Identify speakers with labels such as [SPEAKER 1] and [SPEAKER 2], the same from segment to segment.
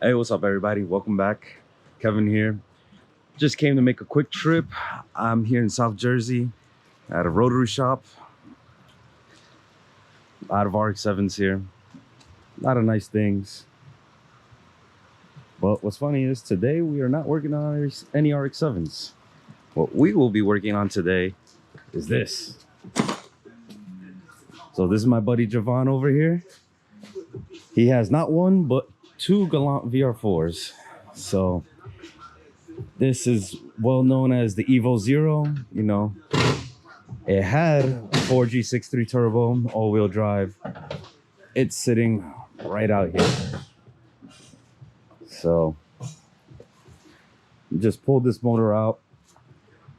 [SPEAKER 1] Hey, what's up, everybody? Welcome back. Kevin here. Just came to make a quick trip. I'm here in South Jersey at a rotary shop. A lot of RX-7s here. A lot of nice things. But what's funny is today we are not working on any RX-7s. What we will be working on today is this. So this is my buddy Jevon over here. He has not one, but two Galant VR-4s. So this is well known as the Evo Zero. You know, it had 4G63 turbo, all-wheel drive. It's sitting right out here. So just pulled this motor out.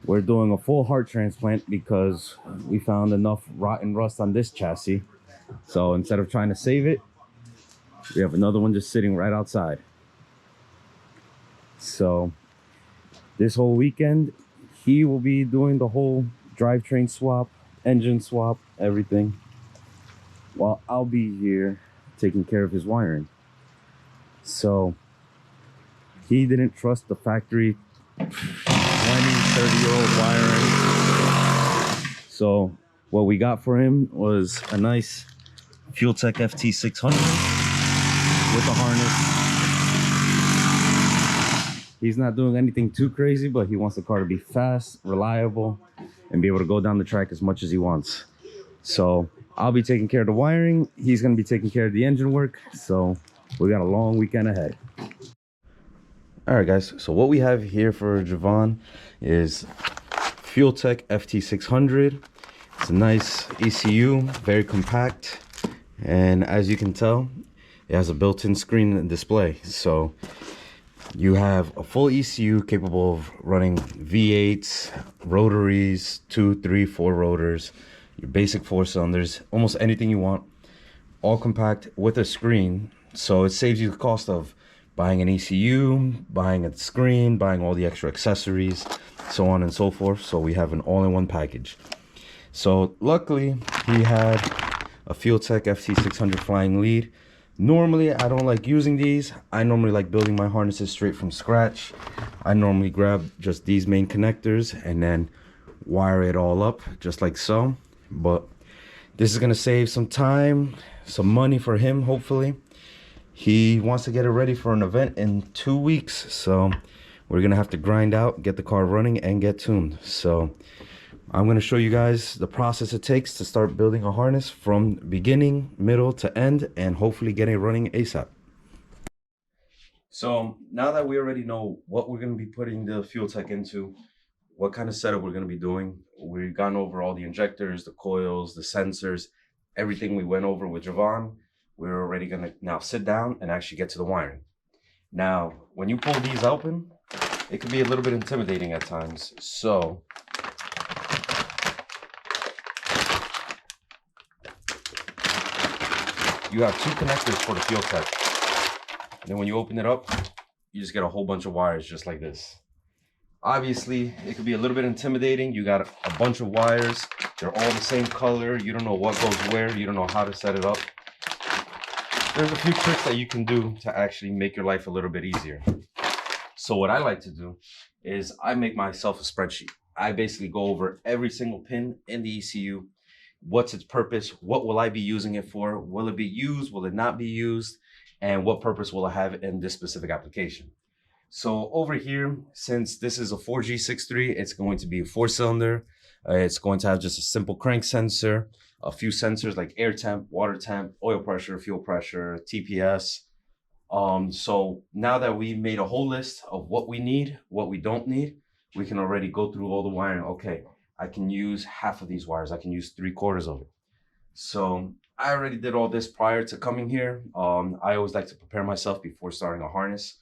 [SPEAKER 1] We're doing a full heart transplant because we found enough rot and rust on this chassis. So instead of trying to save it, we have another one just sitting right outside. So this whole weekend, he will be doing the whole drivetrain swap, engine swap, everything, while I'll be here taking care of his wiring. So he didn't trust the factory 30-year-old wiring. So what we got for him was a nice Fueltech FT600 with a harness. He's not doing anything too crazy, but he wants the car to be fast, reliable, and be able to go down the track as much as he wants. So I'll be taking care of the wiring. He's going to be taking care of the engine work. So we got a long weekend ahead. All right, guys. So what we have here for Jevon is Fueltech FT600. It's a nice ECU, very compact. And as you can tell, it has a built-in screen and display. So you have a full ECU capable of running V8s, rotaries, 2, 3, 4 rotors, your basic 4 cylinders, almost anything you want, all compact with a screen. So it saves you the cost of buying an ECU, buying a screen, buying all the extra accessories, so on and so forth. So we have an all-in-one package. So luckily he had a Fueltech FT600 flying lead. Normally I don't like using these. I normally like building my harnesses straight from scratch. I normally grab just these main connectors and then wire it all up just like so. But this is going to save some time, some money for him. Hopefully he wants to get it ready for an event in 2 weeks, so we're gonna have to grind out, get the car running, and get tuned. So I'm gonna show you guys the process it takes to start building a harness from beginning, middle to end, and hopefully get it running ASAP. So now that we already know what we're gonna be putting the Fueltech into, what kind of setup we're gonna be doing, we've gone over all the injectors, the coils, the sensors, everything we went over with Jevon. We're already gonna now sit down and actually get to the wiring. Now, when you pull these open, it can be a little bit intimidating at times. So you have 2 connectors for the Fueltech. And then when you open it up, you just get a whole bunch of wires just like this. Obviously, it could be a little bit intimidating. You got a bunch of wires. They're all the same color. You don't know what goes where. You don't know how to set it up. There's a few tricks that you can do to actually make your life a little bit easier. So what I like to do is I make myself a spreadsheet. I basically go over every single pin in the ECU. What's its purpose? What will I be using it for? Will it be used? Will it not be used? And what purpose will I have in this specific application? So over here, since this is a 4G63, it's going to be a 4-cylinder. It's going to have just a simple crank sensor, a few sensors like air temp, water temp, oil pressure, fuel pressure, TPS. So now that we made a whole list of what we need, what we don't need, we can already go through all the wiring. Okay, I can use half of these wires. I can use 3/4 of it. So I already did all this prior to coming here. I always like to prepare myself before starting a harness.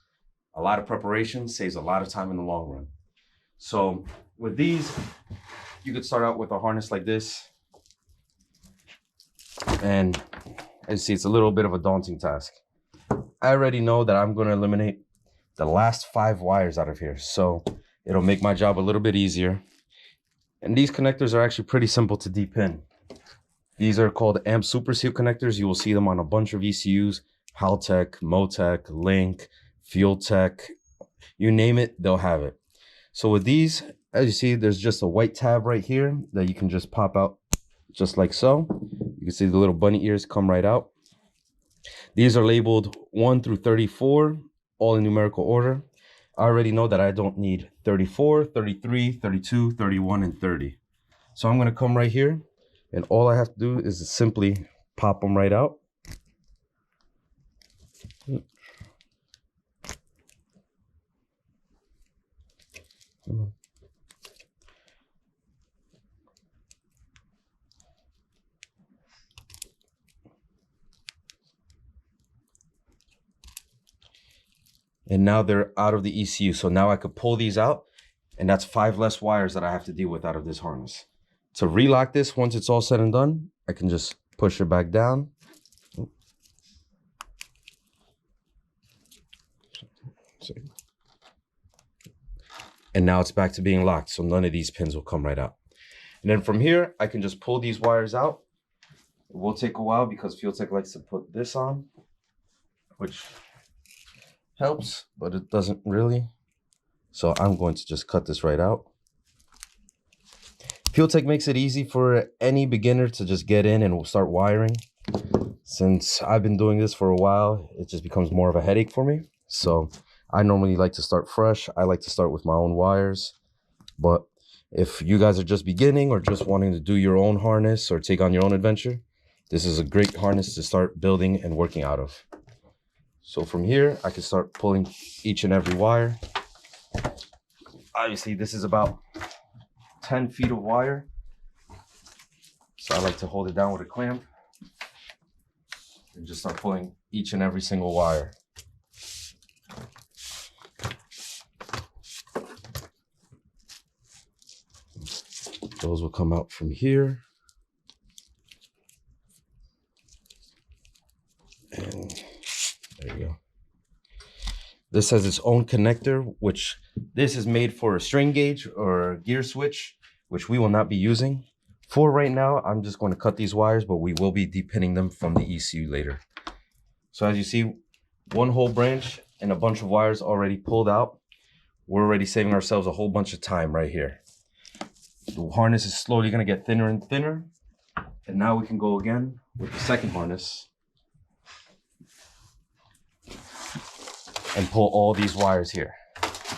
[SPEAKER 1] A lot of preparation saves a lot of time in the long run. So with these, you could start out with a harness like this. And as you see, it's a little bit of a daunting task. I already know that I'm going to eliminate the last 5 wires out of here. So it'll make my job a little bit easier. And these connectors are actually pretty simple to depin. These are called AMP Super Seal connectors. You will see them on a bunch of ECUs, Haltech, Motec, Link, Fueltech, you name it, they'll have it. So with these, as you see, there's just a white tab right here that you can just pop out just like so. You can see the little bunny ears come right out. These are labeled 1 through 34, all in numerical order. I already know that I don't need 34, 33, 32, 31, and 30. So I'm gonna come right here, and all I have to do is simply pop them right out. And now they're out of the ECU. So now I could pull these out, and that's 5 less wires that I have to deal with out of this harness. To relock this, once it's all said and done, I can just push it back down. And now it's back to being locked, so none of these pins will come right out. And then from here, I can just pull these wires out. It will take a while because Fueltech likes to put this on, which helps, but it doesn't really. So I'm going to just cut this right out. Fueltech makes it easy for any beginner to just get in and start wiring. Since I've been doing this for a while, it just becomes more of a headache for me. So I normally like to start fresh. I like to start with my own wires. But if you guys are just beginning or just wanting to do your own harness or take on your own adventure, this is a great harness to start building and working out of. So from here, I can start pulling each and every wire. Obviously, this is about 10 feet of wire. So I like to hold it down with a clamp and just start pulling each and every single wire. Those will come out from here. And there you go. This has its own connector, which this is made for a string gauge or a gear switch, which we will not be using. For right now, I'm just going to cut these wires, but we will be depinning them from the ECU later. So as you see, one whole branch and a bunch of wires already pulled out. We're already saving ourselves a whole bunch of time right here. The harness is slowly going to get thinner and thinner. And now we can go again with the second harness and pull all these wires here.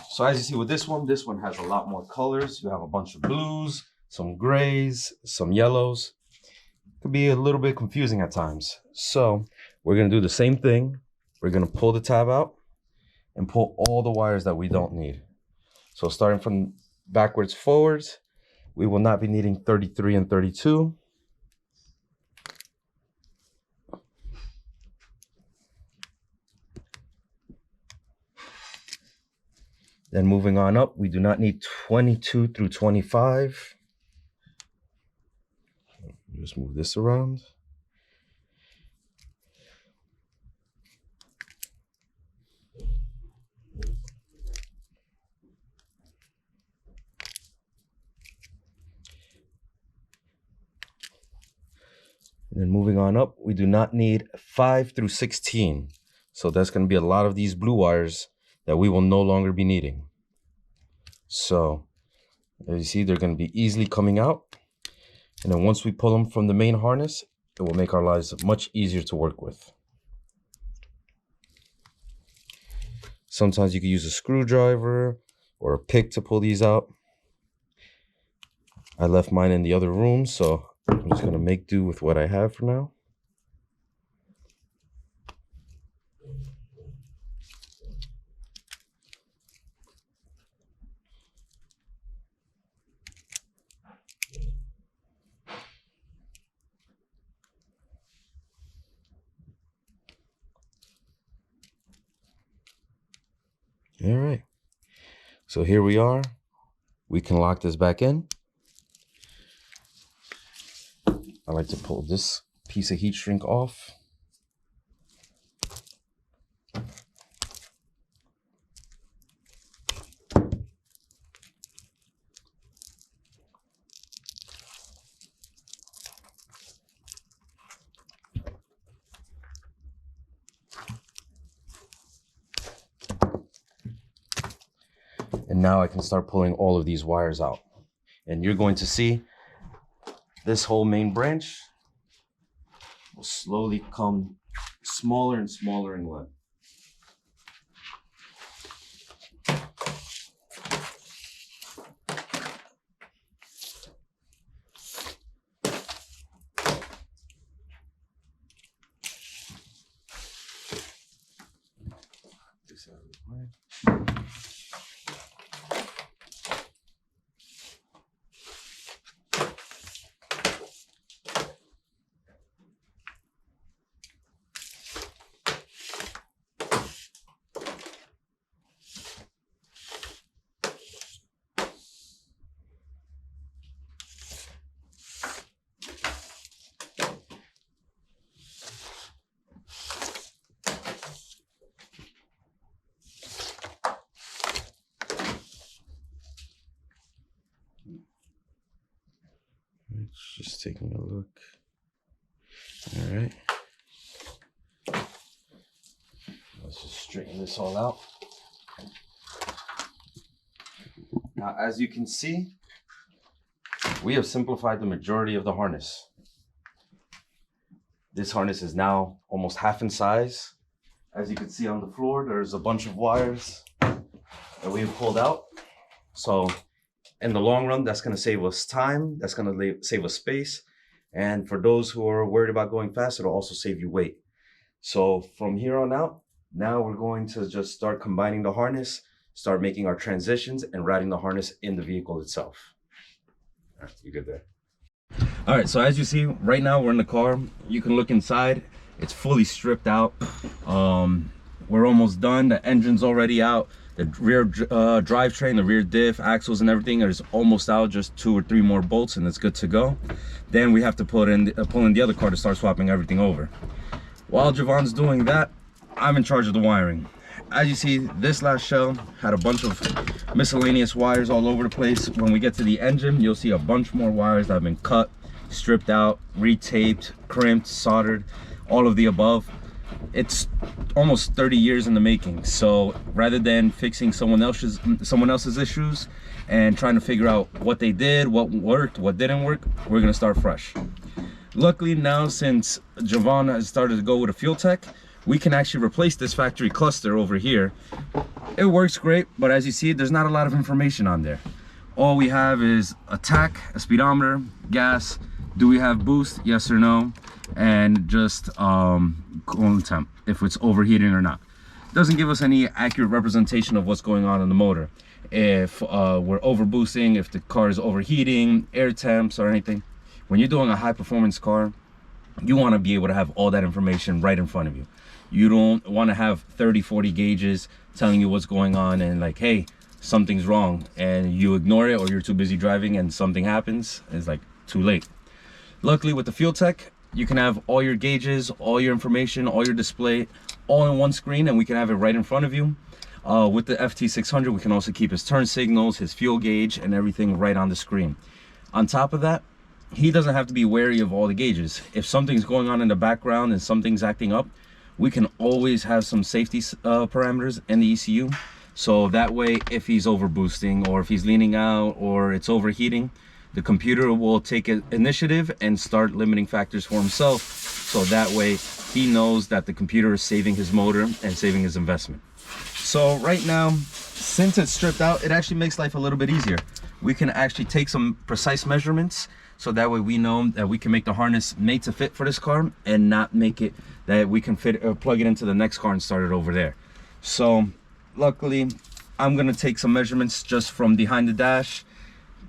[SPEAKER 1] So as you see with this one has a lot more colors. You have a bunch of blues, some grays, some yellows. It could be a little bit confusing at times. So we're gonna do the same thing. We're gonna pull the tab out and pull all the wires that we don't need. So starting from backwards forwards, we will not be needing 33 and 32. Then moving on up, we do not need 22 through 25. Just move this around. And then moving on up, we do not need 5 through 16. So that's going to be a lot of these blue wires that we will no longer be needing. So as you see, they're going to be easily coming out. And then once we pull them from the main harness, it will make our lives much easier to work with. Sometimes you can use a screwdriver or a pick to pull these out. I left mine in the other room, so I'm just going to make do with what I have for now. All right, so here we are. We can lock this back in. I like to pull this piece of heat shrink off. And now I can start pulling all of these wires out. And you're going to see this whole main branch will slowly come smaller and smaller in length. This out of the way. Just taking a look. All right. Let's just straighten this all out. Now, as you can see, we have simplified the majority of the harness. This harness is now almost half in size. As you can see on the floor, there's a bunch of wires that we have pulled out. So in the long run, that's going to save us time. That's going to save us space. And for those who are worried about going fast, it'll also save you weight. So from here on out, now we're going to just start combining the harness, start making our transitions and routing the harness in the vehicle itself. All right, you good there? All right, so as you see, right now we're in the car. You can look inside. It's fully stripped out. We're almost done. The engine's already out. The rear drivetrain, the rear diff, axles and everything is almost out, just 2 or 3 more bolts and it's good to go. Then we have to pull in the other car to start swapping everything over. While Jevon's doing that, I'm in charge of the wiring. As you see, this last shell had a bunch of miscellaneous wires all over the place. When we get to the engine, you'll see a bunch more wires that have been cut, stripped out, retaped, crimped, soldered, all of the above. It's almost 30 years in the making. So rather than fixing someone else's issues and trying to figure out what they did, what worked, what didn't work, we're gonna start fresh. Luckily now, since Jevon has started to go with a Fueltech, we can actually replace this factory cluster over here. It works great, but as you see, there's not a lot of information on there. All we have is a tach, a speedometer, gas, do we have boost, yes or no, and just coolant temp, if it's overheating or not. Doesn't give us any accurate representation of what's going on in the motor. If we're over boosting, if the car is overheating, air temps or anything. When you're doing a high performance car, you want to be able to have all that information right in front of you. You don't want to have 30-40 gauges telling you what's going on and like, hey, something's wrong, and you ignore it or you're too busy driving and something happens, and it's like too late. Luckily with the Fueltech, you can have all your gauges, all your information, all your display, all in one screen, and we can have it right in front of you. With the FT600, we can also keep his turn signals, his fuel gauge, and everything right on the screen. On top of that, he doesn't have to be wary of all the gauges. If something's going on in the background and something's acting up, we can always have some safety parameters in the ECU. So that way, if he's over boosting or if he's leaning out or it's overheating, the computer will take initiative and start limiting factors for himself. So that way he knows that the computer is saving his motor and saving his investment. So right now, since it's stripped out, it actually makes life a little bit easier. We can actually take some precise measurements, so that way we know that we can make the harness made to fit for this car and not make it that we can fit or plug it into the next car and start it over there. So luckily, I'm gonna take some measurements just from behind the dash,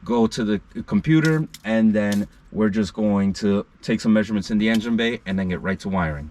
[SPEAKER 1] go to the computer, and then we're just going to take some measurements in the engine bay and then get right to wiring.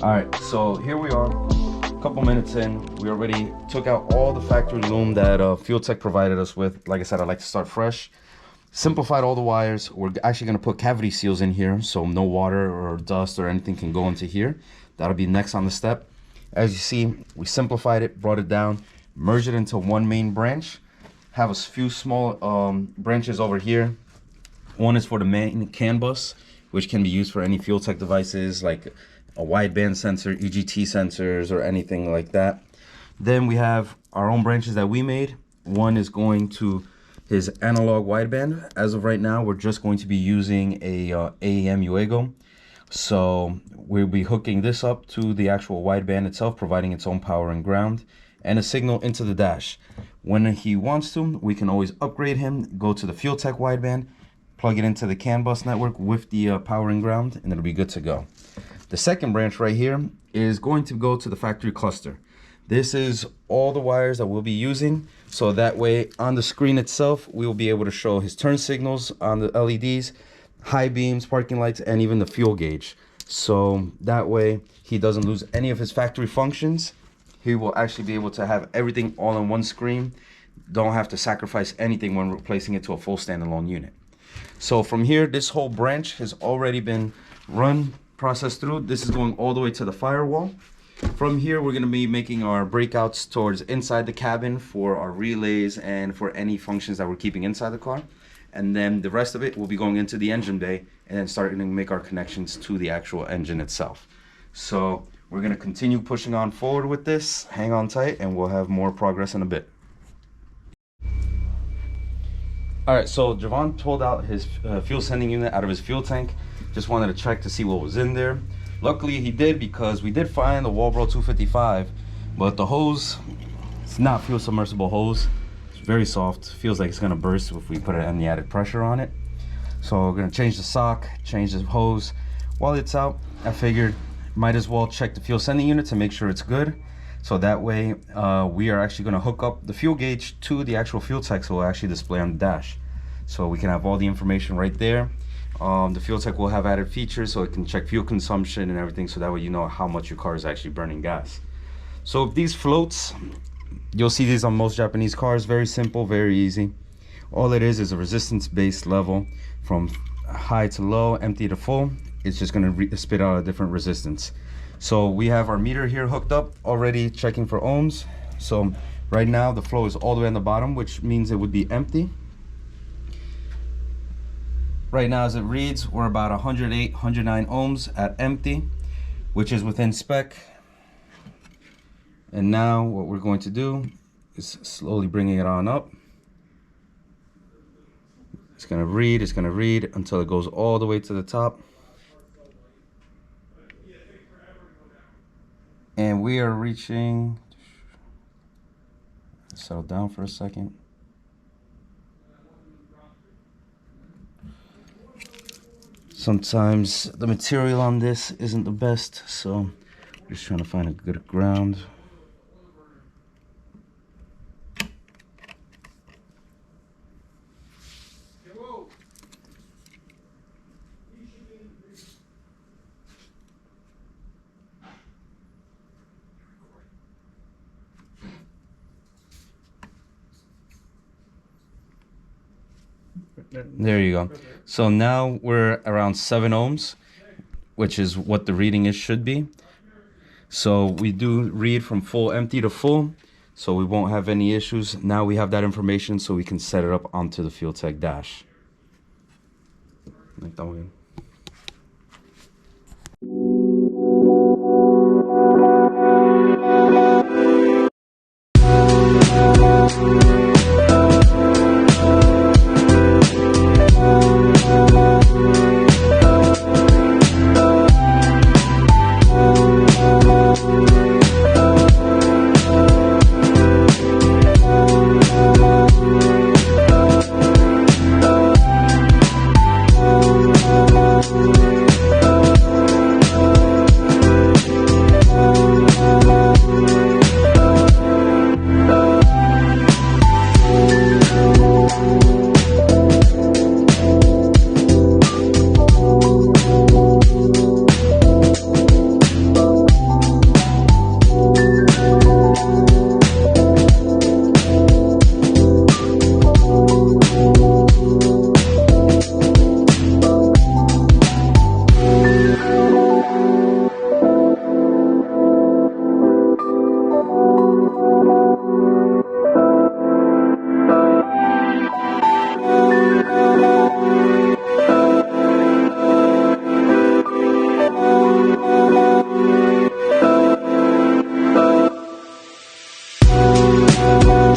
[SPEAKER 1] All right, so here we are, a couple minutes in. We already took out all the factory loom that Fueltech provided us with. Like I said, I like to start fresh. Simplified all the wires. We're actually going to put cavity seals in here so no water or dust or anything can go into here. That'll be next on the step. As you see, we simplified it, brought it down, merged it into one main branch. Have a few small branches over here. One is for the main CAN bus, which can be used for any Fueltech devices like a wideband sensor, EGT sensors, or anything like that. Then we have our own branches that we made. One is going to his analog wideband. As of right now, we're just going to be using a AEM Uego. So we'll be hooking this up to the actual wideband itself, providing its own power and ground, and a signal into the dash. When he wants to, we can always upgrade him, go to the Fueltech wideband, plug it into the CAN bus network with the power and ground, and it'll be good to go. The second branch right here is going to go to the factory cluster. This is all the wires that we'll be using, so that way on the screen itself we will be able to show his turn signals on the LEDs, high beams, parking lights, and even the fuel gauge. So that way he doesn't lose any of his factory functions. He will actually be able to have everything all on one screen. Don't have to sacrifice anything when replacing it to a full standalone unit. So from here, this whole branch has already been run, processed through. This is going all the way to the firewall. From here, we're going to be making our breakouts towards inside the cabin for our relays and for any functions that we're keeping inside the car. And then the rest of it will be going into the engine bay and then starting to make our connections to the actual engine itself. So we're going to continue pushing on forward with this. Hang on tight and we'll have more progress in a bit. All right, so Jevon pulled out his fuel sending unit out of his fuel tank. Just wanted to check to see what was in there. Luckily he did, because we did find the Walbro 255, but the hose, it's not fuel submersible hose. It's very soft, feels like it's gonna burst if we put any added pressure on it. So we're gonna change the sock, change the hose. While it's out, I figured might as well check the fuel sending unit to make sure it's good. So that way we are actually gonna hook up the fuel gauge to the actual Fueltech, so it will actually display on the dash. So we can have all the information right there. The Fueltech will have added features so it can check fuel consumption and everything, so that way you know how much your car is actually burning gas. So these floats, you'll see these on most Japanese cars. Very simple, very easy. All it is a resistance based level from high to low, empty to full. It's just going to spit out a different resistance. So we have our meter here hooked up already, checking for ohms. So right now the flow is all the way on the bottom, which means it would be empty. Right now as it reads, we're about 108, 109 ohms at empty, which is within spec. And now what we're going to do is slowly bringing it on up. It's going to read until it goes all the way to the top. And we are reaching, settle down for a second. Sometimes the material on this isn't the best, so just trying to find a good ground. There you go. So now we're around 7 ohms, which is what the reading should be. So we do read from full empty to full, so we won't have any issues. Now we have that information, so we can set it up onto the Fueltech dash. Like that one.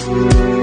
[SPEAKER 1] Bye.